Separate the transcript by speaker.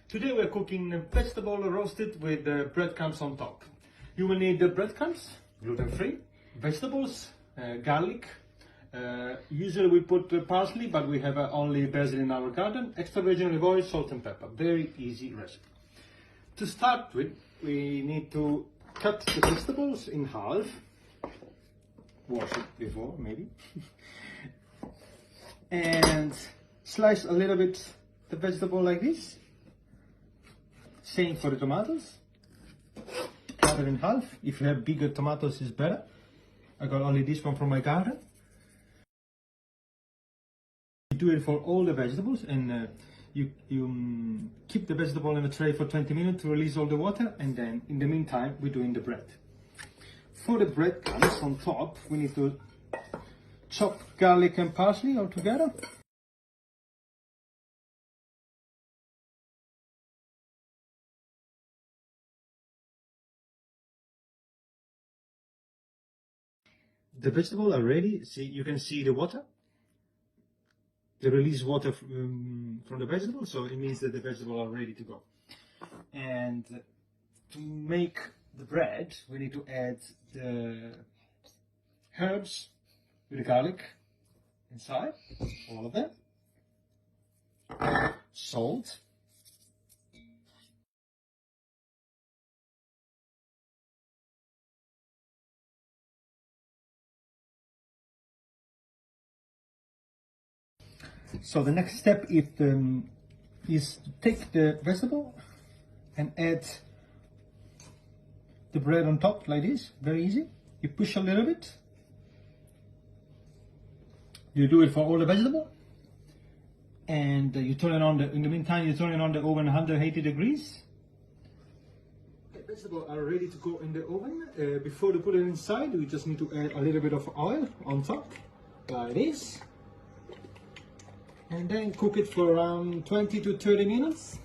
Speaker 1: Today we're cooking a vegetable roasted with breadcrumbs on top. You will need the breadcrumbs, gluten-free, vegetables, garlic. Usually we put parsley, but we have only basil in our garden. Extra virgin olive oil, salt and pepper. Very easy recipe. To start with, we need to cut the vegetables in half. Wash it before, maybe. And slice a little bit the vegetable like this. Same for the tomatoes. Cut it in half. If you have bigger tomatoes, it's better. I got only this one from my garden. You do it for all the vegetables, and you keep the vegetable in the tray for 20 minutes to release all the water, and then in the meantime we're doing the bread. For the breadcrumbs on top, we need to chop garlic and parsley all together. The vegetables are ready. See, you can see the water. The release water from the vegetable, so it means that the vegetables are ready to go. And to make the bread, we need to add the herbs with the garlic inside, all of them. Salt. So the next step is to take the vegetable and add the bread on top like this. Very easy. You push a little bit. You do it for all the vegetable, and you turn it on. In the meantime, you turn it on the oven 180 degrees. The vegetables are ready to go in the oven. Before you put it inside, we just need to add a little bit of oil on top, like this. And then cook it for around 20 to 30 minutes.